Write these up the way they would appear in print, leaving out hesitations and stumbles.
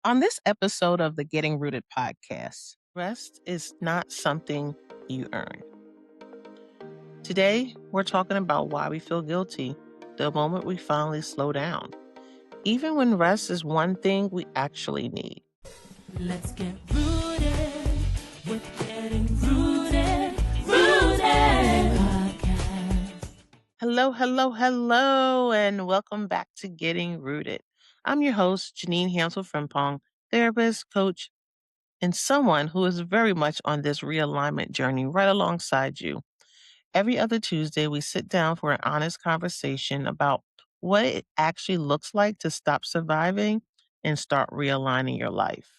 On this episode of the Getting Rooted podcast, rest is not something you earn. Today, we're talking about why we feel guilty the moment we finally slow down, even when rest is one thing we actually need. Let's get rooted with Getting Rooted. Rooted Podcast. Hello, and welcome back to Getting Rooted. I'm your host, Janine Hansel Frimpong, therapist, coach, and someone who is very much on this realignment journey right alongside you. Every other Tuesday, we sit down for an honest conversation about what it actually looks like to stop surviving and start realigning your life.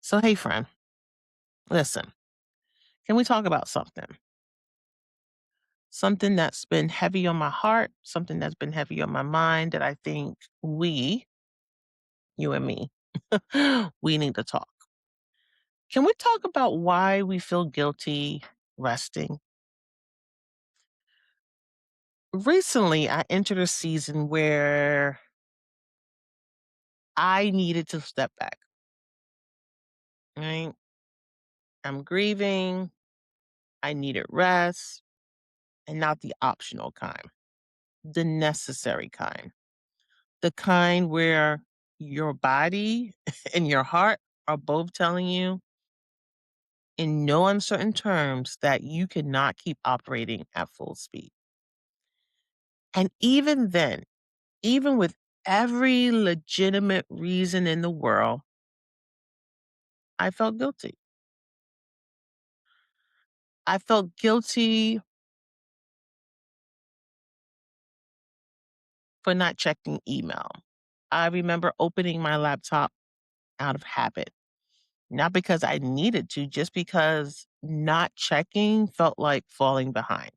So, hey, friend, listen, can we talk about something? Something that's been heavy on my heart, something that's been heavy on my mind that I think you and me, we need to talk. Can we talk about why we feel guilty resting? Recently, I entered a season where I needed to step back, right? I'm grieving. I needed rest and not the optional kind, the necessary kind, the kind where your body and your heart are both telling you in no uncertain terms that you cannot keep operating at full speed. And even then, even with every legitimate reason in the world, I felt guilty. I felt guilty for not checking email. I remember opening my laptop out of habit, not because I needed to, just because not checking felt like falling behind.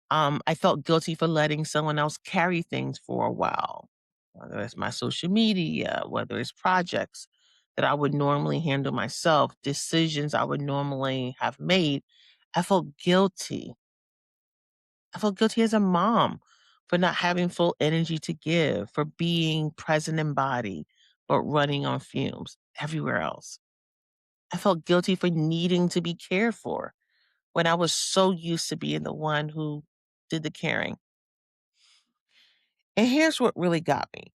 I felt guilty for letting someone else carry things for a while, whether it's my social media, whether it's projects that I would normally handle myself, decisions I would normally have made. I felt guilty. I felt guilty as a mom for not having full energy to give, for being present in body, but running on fumes everywhere else. I felt guilty for needing to be cared for when I was so used to being the one who did the caring. And here's what really got me.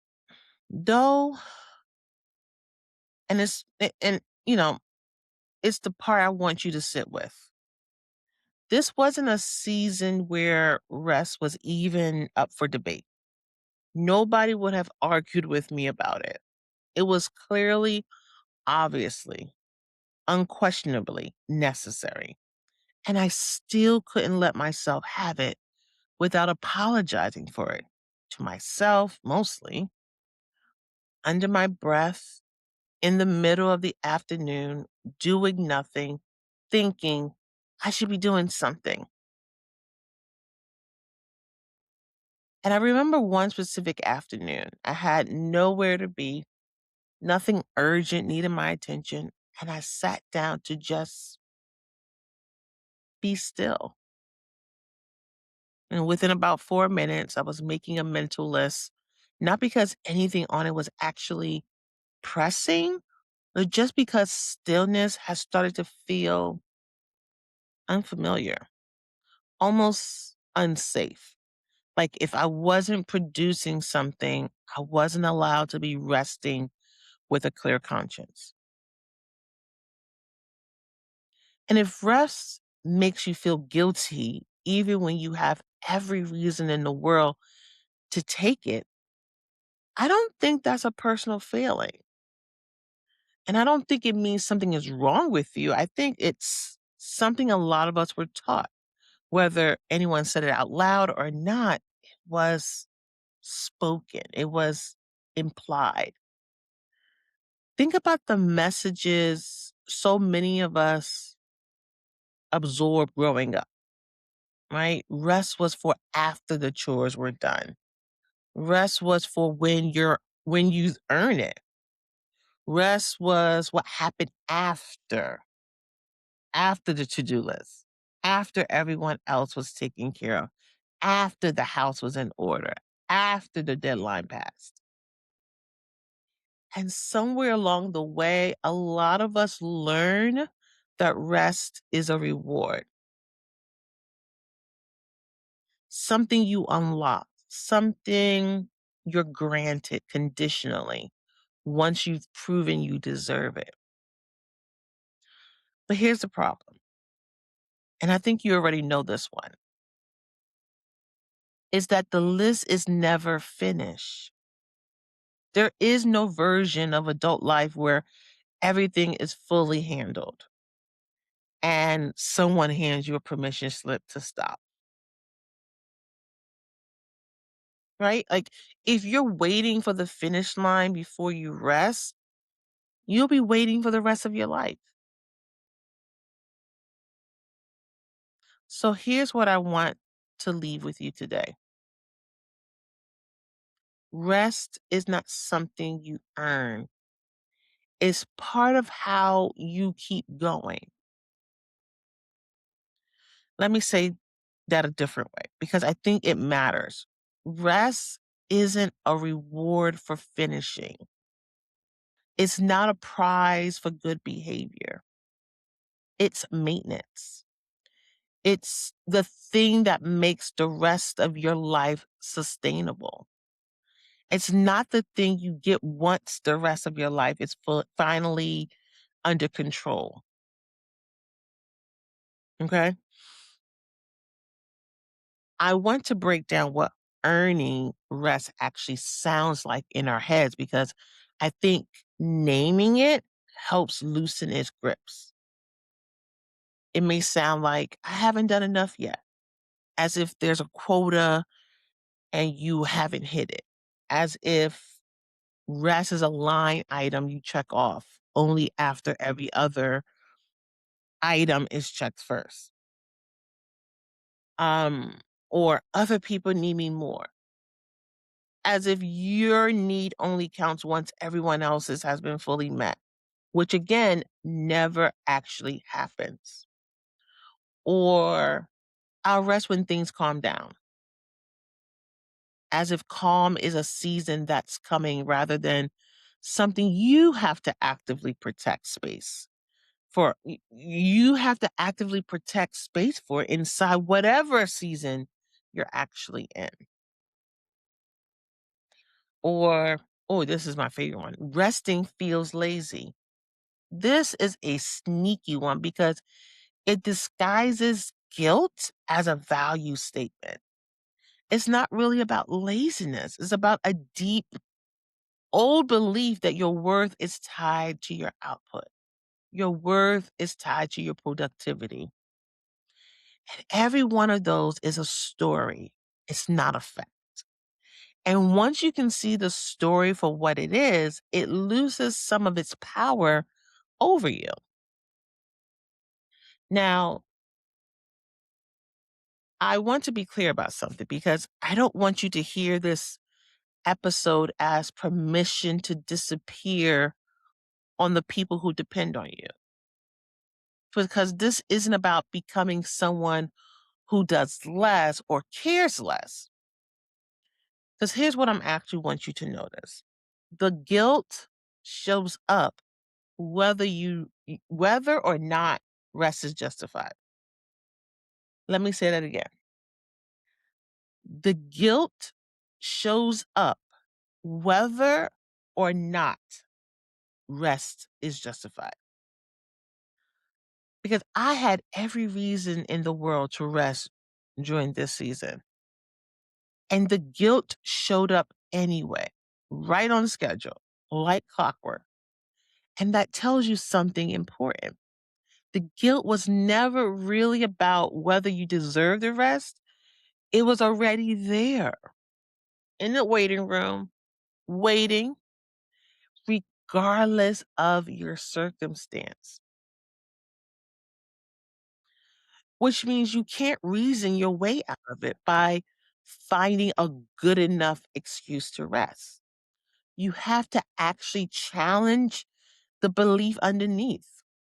Though, and it's the part I want you to sit with. This wasn't a season where rest was even up for debate. Nobody would have argued with me about it. It was clearly, obviously, unquestionably necessary. And I still couldn't let myself have it without apologizing for it to myself, mostly, under my breath, in the middle of the afternoon, doing nothing, thinking I should be doing something. And I remember one specific afternoon, I had nowhere to be, nothing urgent needed my attention, and I sat down to just be still. And within about 4 minutes, I was making a mental list, not because anything on it was actually pressing, but just because stillness has started to feel unfamiliar, almost unsafe. Like if I wasn't producing something, I wasn't allowed to be resting with a clear conscience. And if rest makes you feel guilty, even when you have every reason in the world to take it, I don't think that's a personal failing. And I don't think it means something is wrong with you. I think it's something a lot of us were taught, whether anyone said it out loud or not, it was spoken, it was implied. Think about the messages so many of us absorbed growing up, right? Rest was for after the chores were done. Rest was for when you earn it. Rest was what happened after the to-do list, after everyone else was taken care of, after the house was in order, after the deadline passed. And somewhere along the way, a lot of us learn that rest is a reward, something you unlock, something you're granted conditionally once you've proven you deserve it. But here's the problem, and I think you already know this one, is that the list is never finished. There is no version of adult life where everything is fully handled and someone hands you a permission slip to stop, right? Like, if you're waiting for the finish line before you rest, you'll be waiting for the rest of your life. So here's what I want to leave with you today. Rest is not something you earn. It's part of how you keep going. Let me say that a different way because I think it matters. Rest isn't a reward for finishing. It's not a prize for good behavior. It's maintenance. It's the thing that makes the rest of your life sustainable. It's not the thing you get once the rest of your life is finally under control. Okay. I want to break down what earning rest actually sounds like in our heads because I think naming it helps loosen its grips. It may sound like I haven't done enough yet, as if there's a quota and you haven't hit it, as if rest is a line item you check off only after every other item is checked first. Um, or other people need me more, as if your need only counts once everyone else's has been fully met, which again never actually happens. Or I'll rest when things calm down, as if calm is a season that's coming rather than something you have to actively protect space for. You have to actively protect space for inside whatever season you're actually in. Or, oh, this is my favorite one. Resting feels lazy. This is a sneaky one because it disguises guilt as a value statement. It's not really about laziness. It's about a deep old belief that your worth is tied to your output. Your worth is tied to your productivity. And every one of those is a story. It's not a fact. And once you can see the story for what it is, it loses some of its power over you. Now, I want to be clear about something because I don't want you to hear this episode as permission to disappear on the people who depend on you. Because this isn't about becoming someone who does less or cares less. Because here's what I'm actually want you to notice. The guilt shows up whether or not rest is justified. Let me say that again. The guilt shows up whether or not rest is justified. Because I had every reason in the world to rest during this season. And the guilt showed up anyway, right on schedule, like clockwork. And that tells you something important. The guilt was never really about whether you deserve the rest. It was already there in the waiting room, waiting, regardless of your circumstance, which means you can't reason your way out of it by finding a good enough excuse to rest. You have to actually challenge the belief underneath.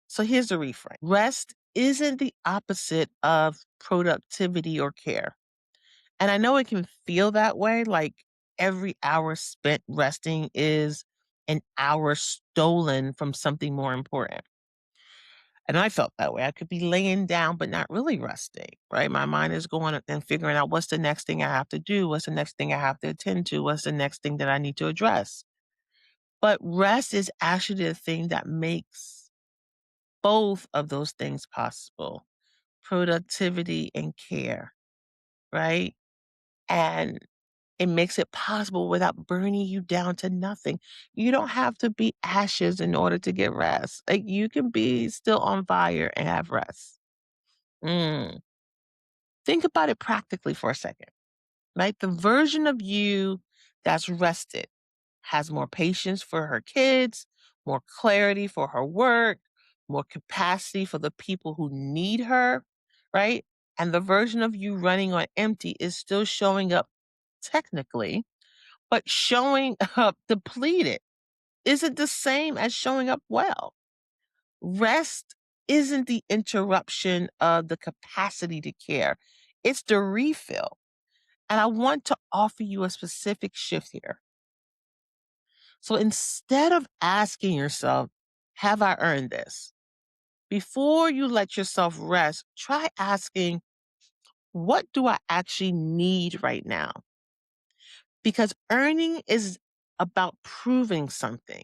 So here's the reframe. Rest isn't the opposite of productivity or care. And I know it can feel that way, like every hour spent resting is an hour stolen from something more important. And I felt that way. I could be laying down, but not really resting, right? My mind is going and figuring out what's the next thing I have to do? What's the next thing I have to attend to? What's the next thing that I need to address? But rest is actually the thing that makes both of those things possible, productivity and care, right? And it makes it possible without burning you down to nothing. You don't have to be ashes in order to get rest. Like you can be still on fire and have rest. Mm. Think about it practically for a second, right? The version of you that's rested has more patience for her kids, more clarity for her work, more capacity for the people who need her, right? And the version of you running on empty is still showing up technically, but showing up depleted isn't the same as showing up well. Rest isn't the interruption of the capacity to care, it's the refill. And I want to offer you a specific shift here. So instead of asking yourself, have I earned this? Before you let yourself rest, try asking, what do I actually need right now? Because earning is about proving something,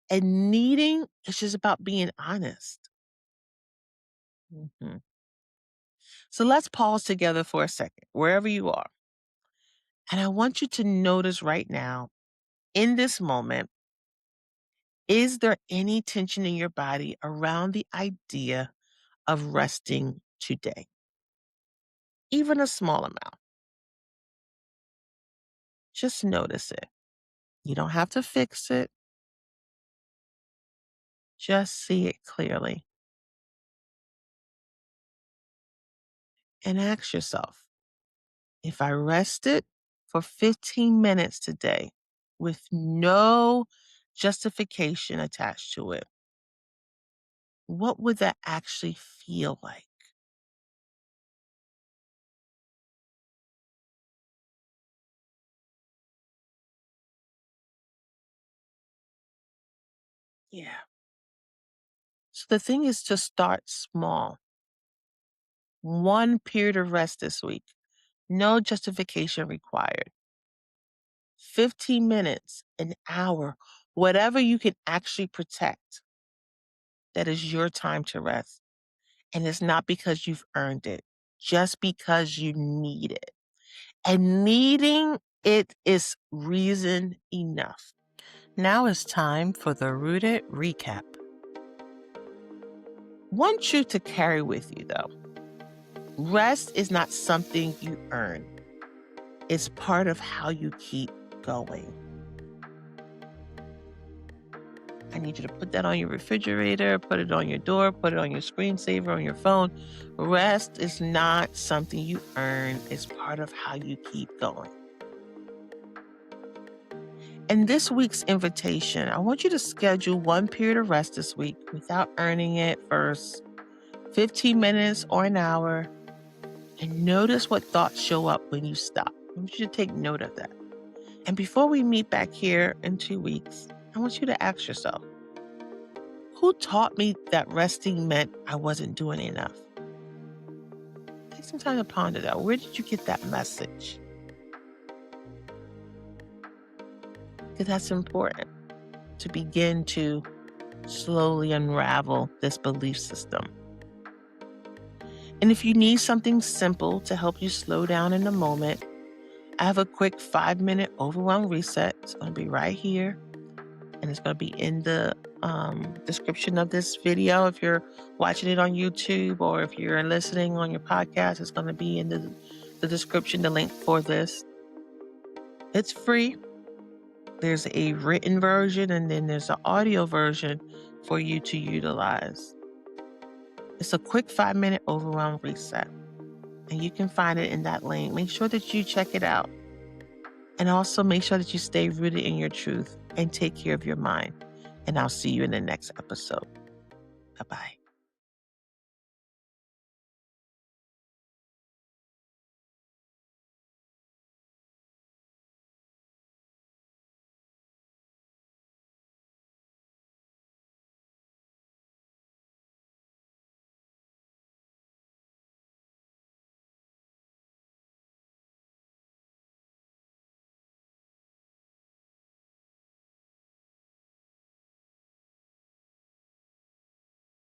and needing is just about being honest. Mhm. So let's pause together for a second, wherever you are. And I want you to notice right now, in this moment, is there any tension in your body around the idea of resting today? Even a small amount. Just notice it. You don't have to fix it. Just see it clearly and ask yourself, if I rested for 15 minutes today with no justification attached to it, what would that actually feel like? Yeah. So the thing is to start small. One period of rest this week. No justification required. 15 minutes, an hour, whatever you can actually protect. That is your time to rest. And it's not because you've earned it, just because you need it. And needing it is reason enough. Now it's time for the Rooted Recap. One truth to carry with you, though: rest is not something you earn, it's part of how you keep going. I need you to put that on your refrigerator, put it on your door, put it on your screensaver on your phone. Rest is not something you earn, it's part of how you keep going. And this week's invitation, I want you to schedule one period of rest this week without earning it first, 15 minutes or an hour, and notice what thoughts show up when you stop. I want you to take note of that. And before we meet back here in 2 weeks, I want you to ask yourself, who taught me that resting meant I wasn't doing enough? Take some time to ponder that. Where did you get that message? Because that's important to begin to slowly unravel this belief system. And if you need something simple to help you slow down in the moment, I have a quick 5-minute overwhelm reset. It's going to be right here, and it's going to be in the description of this video. If you're watching it on YouTube or if you're listening on your podcast, it's going to be in the description, the link for this. It's free. There's a written version and then there's an audio version for you to utilize. It's a quick 5-minute overwhelm reset, and you can find it in that link. Make sure that you check it out. And also make sure that you stay rooted in your truth and take care of your mind. And I'll see you in the next episode. Bye-bye.